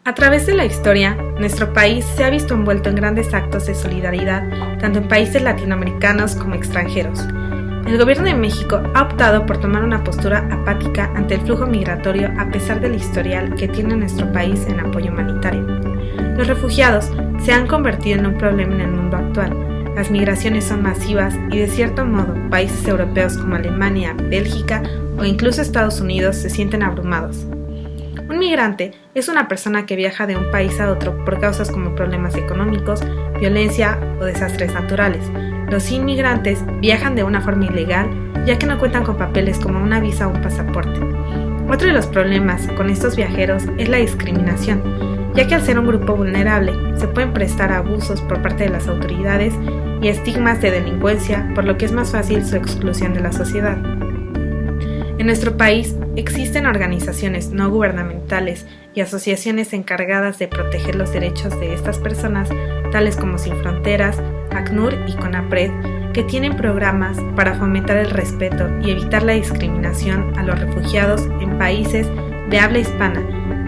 A través de la historia, nuestro país se ha visto envuelto en grandes actos de solidaridad, tanto en países latinoamericanos como extranjeros. El gobierno de México ha optado por tomar una postura apática ante el flujo migratorio a pesar del historial que tiene nuestro país en apoyo humanitario. Los refugiados se han convertido en un problema en el mundo actual. Las migraciones son masivas y, de cierto modo, países europeos como Alemania, Bélgica o incluso Estados Unidos se sienten abrumados. Un migrante es una persona que viaja de un país a otro por causas como problemas económicos, violencia o desastres naturales. Los inmigrantes viajan de una forma ilegal, ya que no cuentan con papeles como una visa o un pasaporte. Otro de los problemas con estos viajeros es la discriminación, ya que al ser un grupo vulnerable se pueden prestar a abusos por parte de las autoridades y estigmas de delincuencia, por lo que es más fácil su exclusión de la sociedad. En nuestro país existen organizaciones no gubernamentales y asociaciones encargadas de proteger los derechos de estas personas, tales como Sin Fronteras, ACNUR y CONAPRED, que tienen programas para fomentar el respeto y evitar la discriminación a los refugiados en países de habla hispana.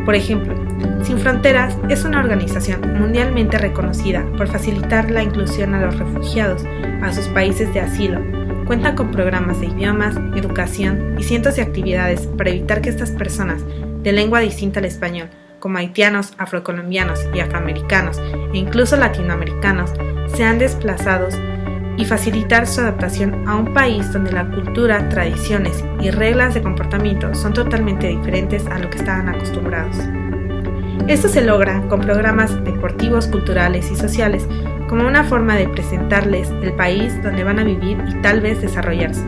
Por ejemplo, Sin Fronteras es una organización mundialmente reconocida por facilitar la inclusión a los refugiados a sus países de asilo. Cuentan con programas de idiomas, educación y cientos de actividades para evitar que estas personas de lengua distinta al español, como haitianos, afrocolombianos y afroamericanos e incluso latinoamericanos, sean desplazados y facilitar su adaptación a un país donde la cultura, tradiciones y reglas de comportamiento son totalmente diferentes a lo que estaban acostumbrados. Esto se logra con programas deportivos, culturales y sociales, como una forma de presentarles el país donde van a vivir y tal vez desarrollarse.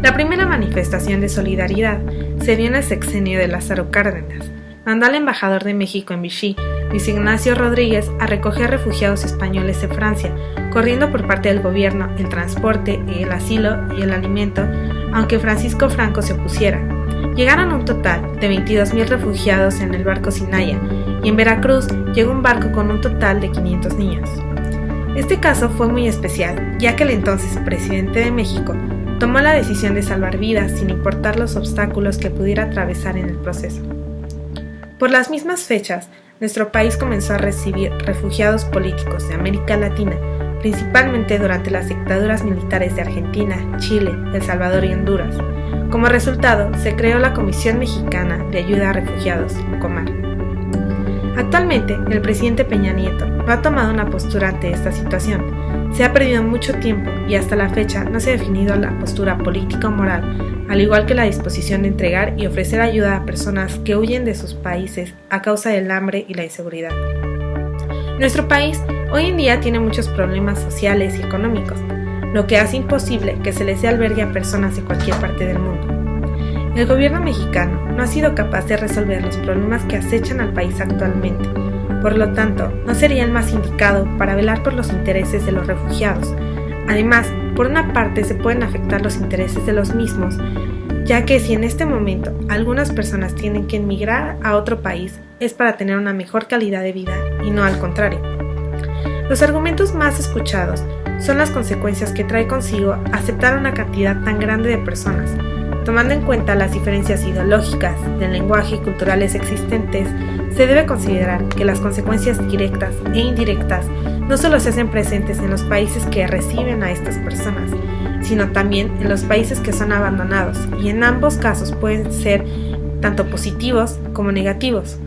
La primera manifestación de solidaridad se dio en el sexenio de Lázaro Cárdenas. Mandó al embajador de México en Vichy, Luis Ignacio Rodríguez, a recoger refugiados españoles en Francia, corriendo por parte del gobierno el transporte, el asilo y el alimento, aunque Francisco Franco se opusiera. Llegaron un total de 22,000 refugiados en el barco Sinaya, y en Veracruz llegó un barco con un total de 500 niños. Este caso fue muy especial, ya que el entonces presidente de México tomó la decisión de salvar vidas sin importar los obstáculos que pudiera atravesar en el proceso. Por las mismas fechas, nuestro país comenzó a recibir refugiados políticos de América Latina, principalmente durante las dictaduras militares de Argentina, Chile, El Salvador y Honduras. Como resultado, se creó la Comisión Mexicana de Ayuda a Refugiados, COMAR. Actualmente, el presidente Peña Nieto no ha tomado una postura ante esta situación. Se ha perdido mucho tiempo y hasta la fecha no se ha definido la postura política o moral, al igual que la disposición de entregar y ofrecer ayuda a personas que huyen de sus países a causa del hambre y la inseguridad. Nuestro país hoy en día tiene muchos problemas sociales y económicos, lo que hace imposible que se les dé albergue a personas de cualquier parte del mundo. El gobierno mexicano no ha sido capaz de resolver los problemas que acechan al país actualmente. Por lo tanto, no sería el más indicado para velar por los intereses de los refugiados. Además, por una parte se pueden afectar los intereses de los mismos, ya que si en este momento algunas personas tienen que emigrar a otro país, es para tener una mejor calidad de vida y no al contrario. Los argumentos más escuchados son las consecuencias que trae consigo aceptar una cantidad tan grande de personas. Tomando en cuenta las diferencias ideológicas, del lenguaje y culturales existentes, se debe considerar que las consecuencias directas e indirectas no solo se hacen presentes en los países que reciben a estas personas, sino también en los países que son abandonados, y en ambos casos pueden ser tanto positivos como negativos.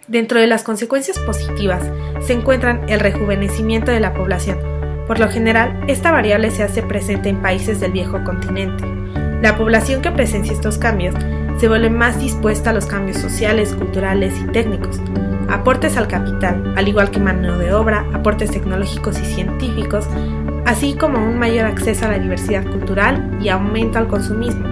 Dentro de las consecuencias positivas se encuentran el rejuvenecimiento de la población. Por lo general, esta variable se hace presente en países del viejo continente. La población que presencia estos cambios se vuelve más dispuesta a los cambios sociales, culturales y técnicos. Aportes al capital, al igual que mano de obra, aportes tecnológicos y científicos, así como un mayor acceso a la diversidad cultural y aumento al consumismo.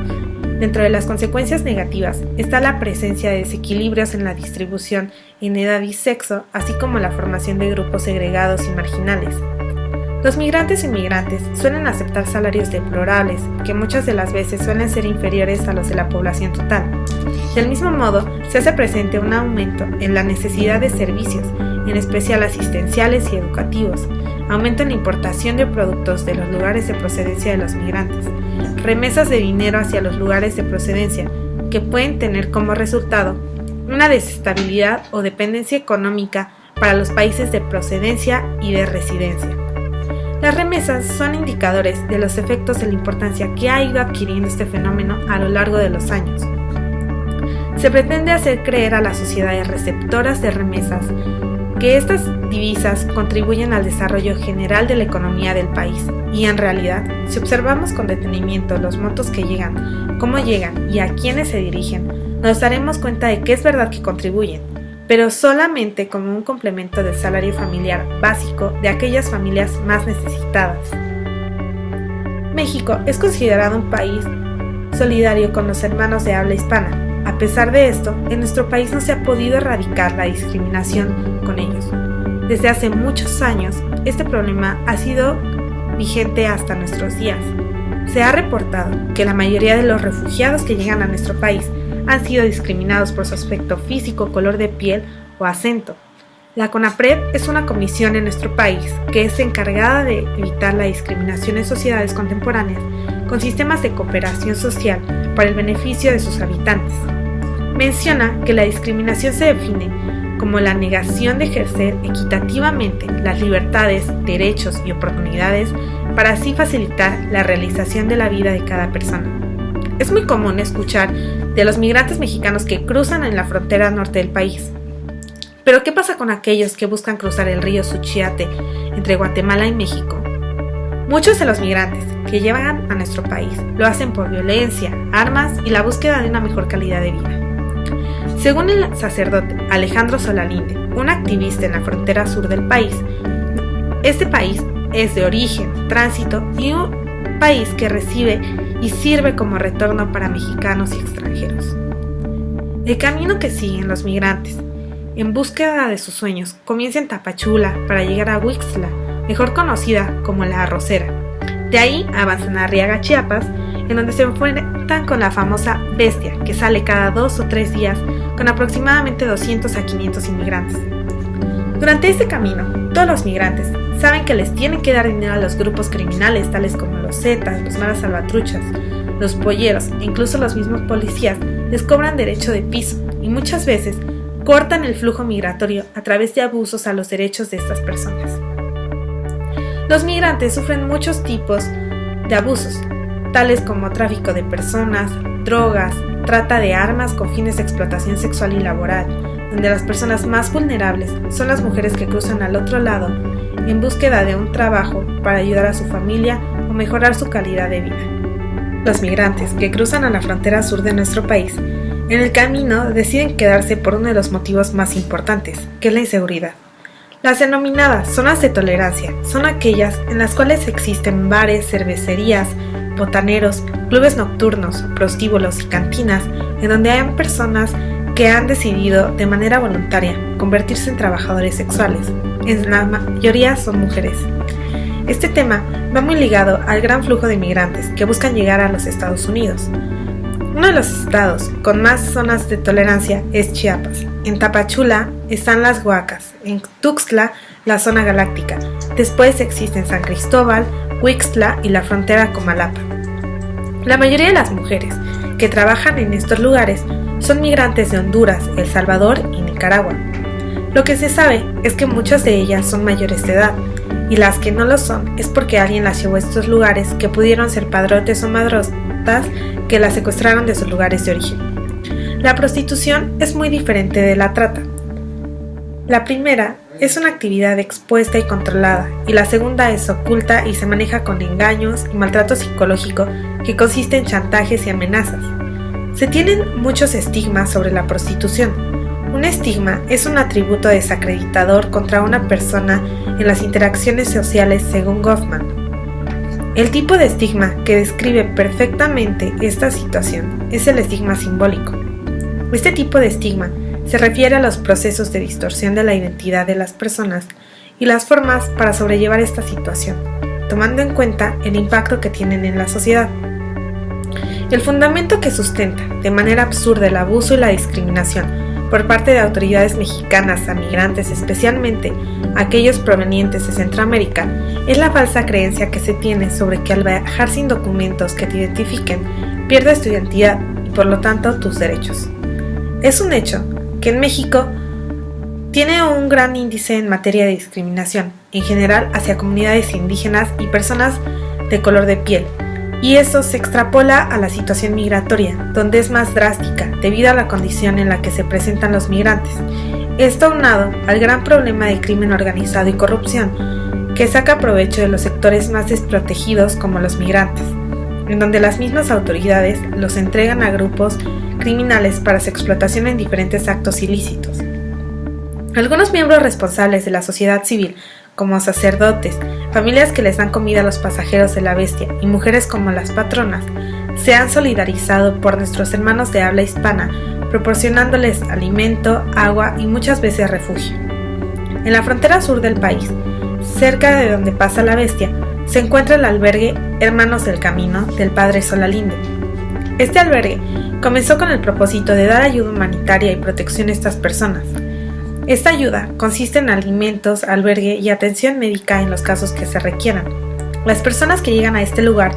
Dentro de las consecuencias negativas está la presencia de desequilibrios en la distribución en edad y sexo, así como la formación de grupos segregados y marginales. Los migrantes e inmigrantes suelen aceptar salarios deplorables, que muchas de las veces suelen ser inferiores a los de la población total. Del mismo modo, se hace presente un aumento en la necesidad de servicios, en especial asistenciales y educativos, aumento en la importación de productos de los lugares de procedencia de los migrantes, remesas de dinero hacia los lugares de procedencia, que pueden tener como resultado una desestabilidad o dependencia económica para los países de procedencia y de residencia. Las remesas son indicadores de los efectos de la importancia que ha ido adquiriendo este fenómeno a lo largo de los años. Se pretende hacer creer a las sociedades receptoras de remesas que estas divisas contribuyen al desarrollo general de la economía del país, y en realidad, si observamos con detenimiento los montos que llegan, cómo llegan y a quiénes se dirigen, nos daremos cuenta de que es verdad que contribuyen, pero solamente como un complemento del salario familiar básico de aquellas familias más necesitadas. México es considerado un país solidario con los hermanos de habla hispana. A pesar de esto, en nuestro país no se ha podido erradicar la discriminación con ellos. Desde hace muchos años, este problema ha sido vigente hasta nuestros días. Se ha reportado que la mayoría de los refugiados que llegan a nuestro país han sido discriminados por su aspecto físico, color de piel o acento. La CONAPRED es una comisión en nuestro país que es encargada de evitar la discriminación en sociedades contemporáneas con sistemas de cooperación social para el beneficio de sus habitantes. Menciona que la discriminación se define como la negación de ejercer equitativamente las libertades, derechos y oportunidades para así facilitar la realización de la vida de cada persona. Es muy común escuchar de los migrantes mexicanos que cruzan en la frontera norte del país. Pero ¿qué pasa con aquellos que buscan cruzar el río Suchiate entre Guatemala y México? Muchos de los migrantes que llegan a nuestro país lo hacen por violencia, armas y la búsqueda de una mejor calidad de vida. Según el sacerdote Alejandro Solalinde, un activista en la frontera sur del país, este país es de origen, tránsito y un país que recibe y sirve como retorno para mexicanos y extranjeros. El camino que siguen los migrantes en búsqueda de sus sueños comienza en Tapachula para llegar a Huixtla, mejor conocida como La Arrocera. De ahí avanzan a Arriaga, Chiapas, en donde se enfrentan con la famosa bestia que sale cada 2 o 3 días con aproximadamente 200 a 500 inmigrantes. Durante este camino, todos los migrantes saben que les tienen que dar dinero a los grupos criminales tales como los Zetas, los maras salvatruchas, los polleros e incluso los mismos policías les cobran derecho de piso y muchas veces cortan el flujo migratorio a través de abusos a los derechos de estas personas. Los migrantes sufren muchos tipos de abusos, tales como tráfico de personas, drogas, trata de armas con fines de explotación sexual y laboral, donde las personas más vulnerables son las mujeres que cruzan al otro lado en búsqueda de un trabajo para ayudar a su familia o mejorar su calidad de vida. Los migrantes que cruzan a la frontera sur de nuestro país, en el camino deciden quedarse por uno de los motivos más importantes, que es la inseguridad. Las denominadas zonas de tolerancia son aquellas en las cuales existen bares, cervecerías, botaneros, clubes nocturnos, prostíbulos y cantinas en donde hay personas que han decidido de manera voluntaria convertirse en trabajadores sexuales. En la mayoría son mujeres. Este tema va muy ligado al gran flujo de migrantes que buscan llegar a los Estados Unidos. Uno de los estados con más zonas de tolerancia es Chiapas. En Tapachula están las Huacas, en Tuxtla la zona galáctica. Después existen San Cristóbal, Huixtla y la frontera Comalapa. La mayoría de las mujeres que trabajan en estos lugares son migrantes de Honduras, El Salvador y Nicaragua. Lo que se sabe es que muchas de ellas son mayores de edad, y las que no lo son es porque alguien las llevó a estos lugares que pudieron ser padrotes o madrotas que las secuestraron de sus lugares de origen. La prostitución es muy diferente de la trata. La primera es una actividad expuesta y controlada, y la segunda es oculta y se maneja con engaños y maltrato psicológico que consiste en chantajes y amenazas. Se tienen muchos estigmas sobre la prostitución. Un estigma es un atributo desacreditador contra una persona en las interacciones sociales según Goffman. El tipo de estigma que describe perfectamente esta situación es el estigma simbólico. Este tipo de estigma se refiere a los procesos de distorsión de la identidad de las personas y las formas para sobrellevar esta situación, tomando en cuenta el impacto que tienen en la sociedad. El fundamento que sustenta de manera absurda el abuso y la discriminación por parte de autoridades mexicanas a migrantes, especialmente aquellos provenientes de Centroamérica, es la falsa creencia que se tiene sobre que al viajar sin documentos que te identifiquen, pierdes tu identidad y por lo tanto tus derechos. Es un hecho que en México tiene un gran índice en materia de discriminación, en general hacia comunidades indígenas y personas de color de piel, y eso se extrapola a la situación migratoria, donde es más drástica debido a la condición en la que se presentan los migrantes. Esto aunado al gran problema de crimen organizado y corrupción, que saca provecho de los sectores más desprotegidos como los migrantes, en donde las mismas autoridades los entregan a grupos criminales para su explotación en diferentes actos ilícitos. Algunos miembros responsables de la sociedad civil, como sacerdotes, familias que les dan comida a los pasajeros de la bestia y mujeres como las patronas, se han solidarizado por nuestros hermanos de habla hispana, proporcionándoles alimento, agua y muchas veces refugio. En la frontera sur del país, cerca de donde pasa la bestia, se encuentra el albergue Hermanos del Camino del Padre Solalinde. Este albergue comenzó con el propósito de dar ayuda humanitaria y protección a estas personas. Esta ayuda consiste en alimentos, albergue y atención médica en los casos que se requieran. Las personas que llegan a este lugar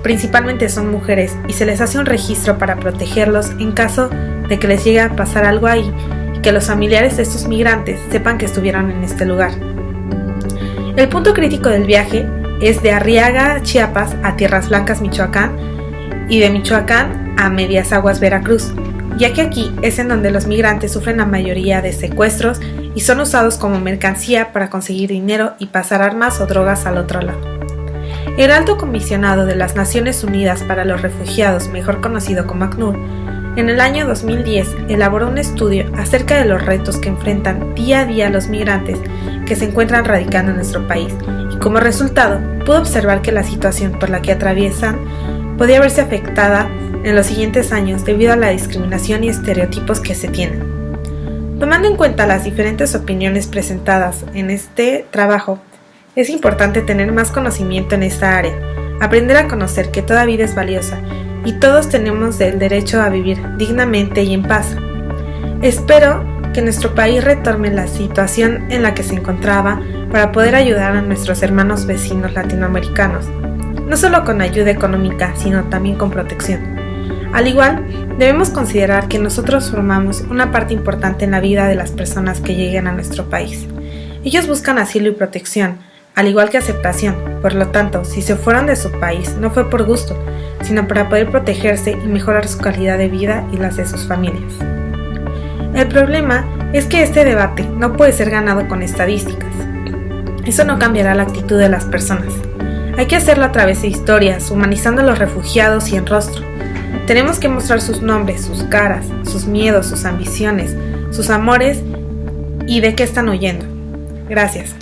principalmente son mujeres y se les hace un registro para protegerlos en caso de que les llegue a pasar algo ahí y que los familiares de estos migrantes sepan que estuvieron en este lugar. El punto crítico del viaje es de Arriaga, Chiapas a Tierras Blancas, Michoacán y de Michoacán a Medias Aguas, Veracruz, ya que aquí es en donde los migrantes sufren la mayoría de secuestros y son usados como mercancía para conseguir dinero y pasar armas o drogas al otro lado. El Alto Comisionado de las Naciones Unidas para los Refugiados, mejor conocido como ACNUR, en el año 2010 elaboró un estudio acerca de los retos que enfrentan día a día los migrantes que se encuentran radicando en nuestro país y como resultado pudo observar que la situación por la que atraviesan podía verse afectada en los siguientes años debido a la discriminación y estereotipos que se tienen. Tomando en cuenta las diferentes opiniones presentadas en este trabajo, es importante tener más conocimiento en esta área, aprender a conocer que toda vida es valiosa y todos tenemos el derecho a vivir dignamente y en paz. Espero que nuestro país retome la situación en la que se encontraba para poder ayudar a nuestros hermanos vecinos latinoamericanos, no solo con ayuda económica, sino también con protección. Al igual, debemos considerar que nosotros formamos una parte importante en la vida de las personas que lleguen a nuestro país. Ellos buscan asilo y protección, al igual que aceptación. Por lo tanto, si se fueron de su país, no fue por gusto, sino para poder protegerse y mejorar su calidad de vida y las de sus familias. El problema es que este debate no puede ser ganado con estadísticas. Eso no cambiará la actitud de las personas. Hay que hacerlo a través de historias, humanizando a los refugiados y en rostro. Tenemos que mostrar sus nombres, sus caras, sus miedos, sus ambiciones, sus amores y de qué están huyendo. Gracias.